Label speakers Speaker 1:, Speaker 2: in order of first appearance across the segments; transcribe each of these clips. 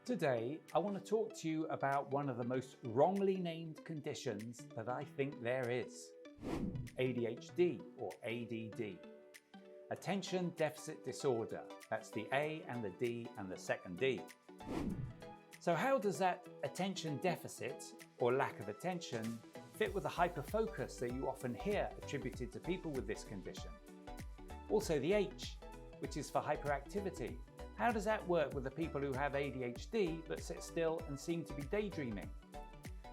Speaker 1: Today, I want to talk to you about one of the most wrongly named conditions that I think there is. ADHD or ADD. Attention Deficit Disorder. That's the A and the D and the second D. So how does that attention deficit or lack of attention fit with the hyperfocus that you often hear attributed to people with this condition? Also the H, which is for hyperactivity. How does that work with the people who have ADHD but sit still and seem to be daydreaming?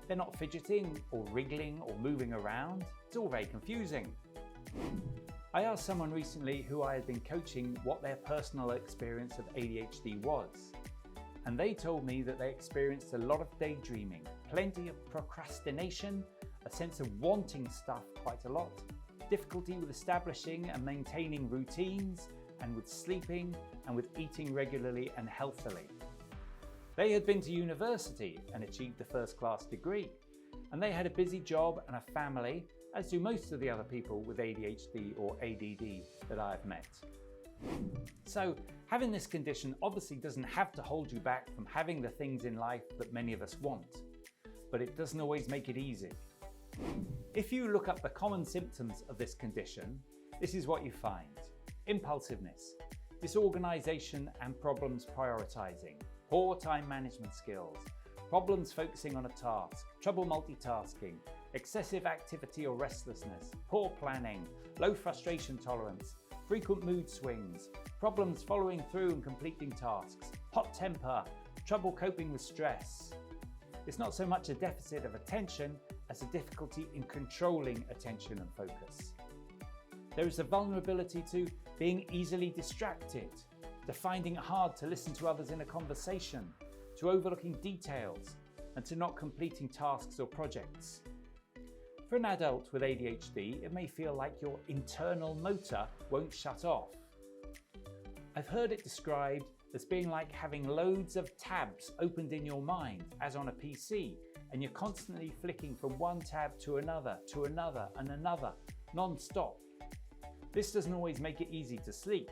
Speaker 1: They're not fidgeting or wriggling or moving around. It's all very confusing. I asked someone recently who I had been coaching what their personal experience of ADHD was. And they told me that they experienced a lot of daydreaming, plenty of procrastination, a sense of wanting stuff quite a lot, difficulty with establishing and maintaining routines, and with sleeping and with eating regularly and healthily. They had been to university and achieved a first-class degree, and they had a busy job and a family, as do most of the other people with ADHD or ADD that I have met. So having this condition obviously doesn't have to hold you back from having the things in life that many of us want, but it doesn't always make it easy. If you look up the common symptoms of this condition, this is what you find. Impulsiveness, disorganization and problems prioritizing, poor time management skills, problems focusing on a task, trouble multitasking, excessive activity or restlessness, poor planning, low frustration tolerance, frequent mood swings, problems following through and completing tasks, hot temper, trouble coping with stress. It's not so much a deficit of attention as a difficulty in controlling attention and focus. There is a vulnerability to being easily distracted, to finding it hard to listen to others in a conversation, to overlooking details, and to not completing tasks or projects. For an adult with ADHD, it may feel like your internal motor won't shut off. I've heard it described as being like having loads of tabs opened in your mind, as on a PC, and you're constantly flicking from one tab to another and another, non-stop. This doesn't always make it easy to sleep.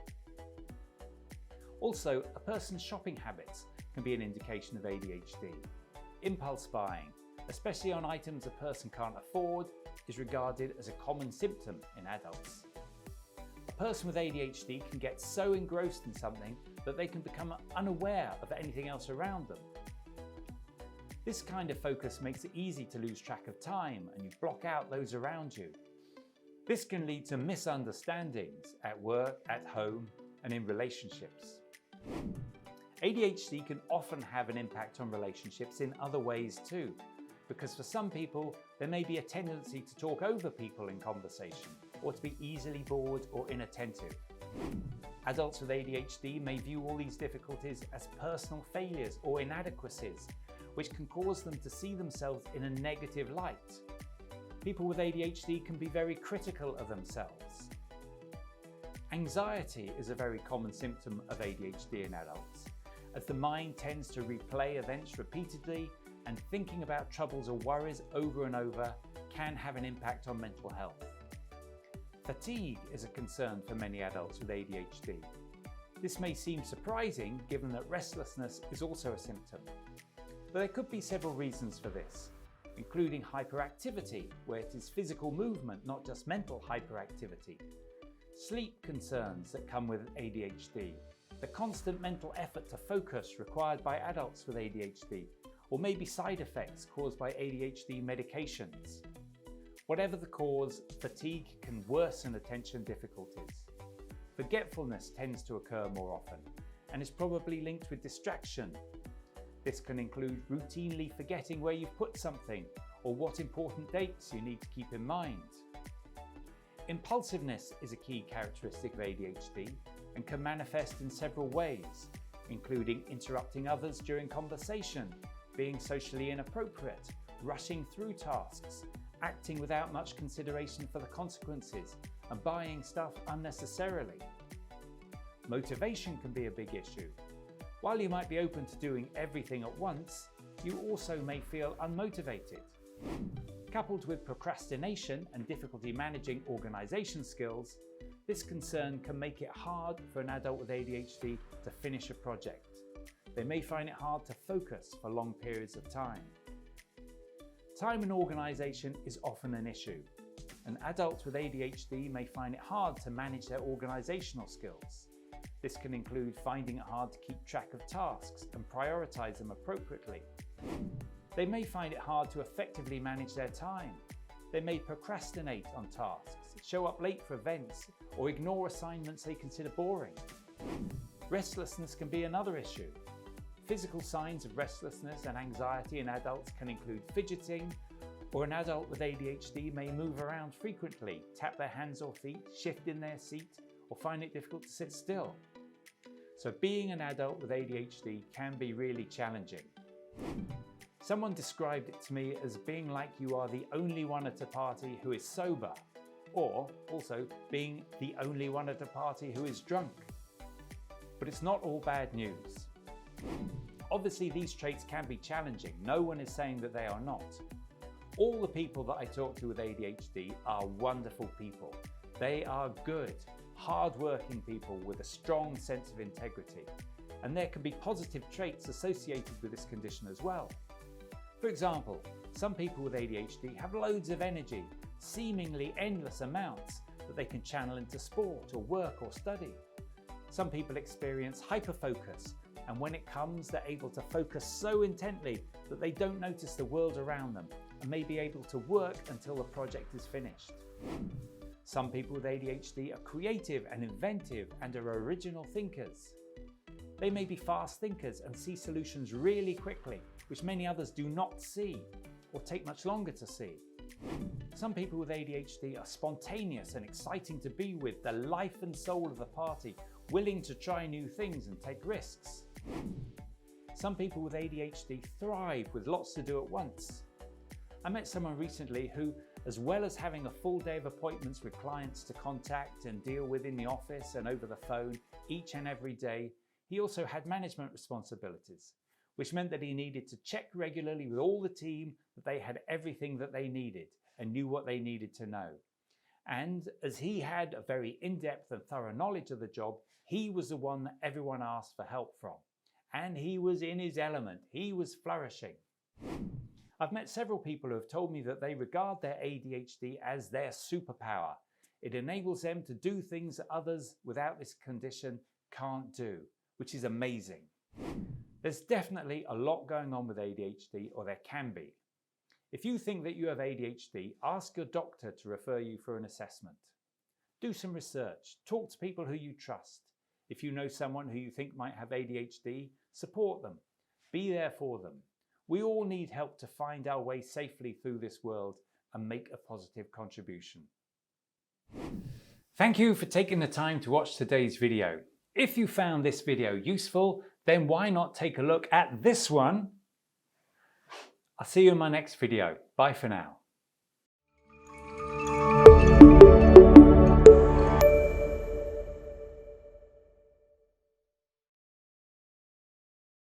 Speaker 1: Also, a person's shopping habits can be an indication of ADHD. Impulse buying, especially on items a person can't afford, is regarded as a common symptom in adults. A person with ADHD can get so engrossed in something that they can become unaware of anything else around them. This kind of focus makes it easy to lose track of time and you block out those around you. This can lead to misunderstandings at work, at home, and in relationships. ADHD can often have an impact on relationships in other ways too, because for some people, there may be a tendency to talk over people in conversation, or to be easily bored or inattentive. Adults with ADHD may view all these difficulties as personal failures or inadequacies, which can cause them to see themselves in a negative light. People with ADHD can be very critical of themselves. Anxiety is a very common symptom of ADHD in adults, as the mind tends to replay events repeatedly, and thinking about troubles or worries over and over can have an impact on mental health. Fatigue is a concern for many adults with ADHD. This may seem surprising given that restlessness is also a symptom, but there could be several reasons for this, including hyperactivity, where it is physical movement, not just mental hyperactivity, sleep concerns that come with ADHD, the constant mental effort to focus required by adults with ADHD, or maybe side effects caused by ADHD medications. Whatever the cause, fatigue can worsen attention difficulties. Forgetfulness tends to occur more often and is probably linked with distraction. This can include routinely forgetting where you've put something or what important dates you need to keep in mind. Impulsiveness is a key characteristic of ADHD and can manifest in several ways, including interrupting others during conversation, being socially inappropriate, rushing through tasks, acting without much consideration for the consequences, and buying stuff unnecessarily. Motivation can be a big issue. While you might be open to doing everything at once, you also may feel unmotivated. Coupled with procrastination and difficulty managing organisation skills, this concern can make it hard for an adult with ADHD to finish a project. They may find it hard to focus for long periods of time. Time and organisation is often an issue, and adults with ADHD may find it hard to manage their organisational skills. This can include finding it hard to keep track of tasks and prioritise them appropriately. They may find it hard to effectively manage their time. They may procrastinate on tasks, show up late for events, or ignore assignments they consider boring. Restlessness can be another issue. Physical signs of restlessness and anxiety in adults can include fidgeting, or an adult with ADHD may move around frequently, tap their hands or feet, shift in their seat, or find it difficult to sit still. So being an adult with ADHD can be really challenging. Someone described it to me as being like you are the only one at a party who is sober, or also being the only one at a party who is drunk. But it's not all bad news. Obviously, these traits can be challenging. No one is saying that they are not. All the people that I talk to with ADHD are wonderful people. They are good, hard-working people with a strong sense of integrity. And there can be positive traits associated with this condition as well. For example, some people with ADHD have loads of energy, seemingly endless amounts that they can channel into sport or work or study. Some people experience hyperfocus, and when it comes, they're able to focus so intently that they don't notice the world around them and may be able to work until the project is finished. Some people with ADHD are creative and inventive and are original thinkers. They may be fast thinkers and see solutions really quickly, which many others do not see or take much longer to see. Some people with ADHD are spontaneous and exciting to be with, the life and soul of the party, willing to try new things and take risks. Some people with ADHD thrive with lots to do at once. I met someone recently who, as well as having a full day of appointments with clients to contact and deal with in the office and over the phone each and every day, he also had management responsibilities, which meant that he needed to check regularly with all the team that they had everything that they needed and knew what they needed to know. And as he had a very in-depth and thorough knowledge of the job, he was the one that everyone asked for help from. And he was in his element. He was flourishing. I've met several people who have told me that they regard their ADHD as their superpower. It enables them to do things that others without this condition can't do, which is amazing. There's definitely a lot going on with ADHD, or there can be. If you think that you have ADHD, ask your doctor to refer you for an assessment. Do some research, talk to people who you trust. If you know someone who you think might have ADHD, support them. Be there for them. We all need help to find our way safely through this world and make a positive contribution. Thank you for taking the time to watch today's video. If you found this video useful, then why not take a look at this one? I'll see you in my next video. Bye for now.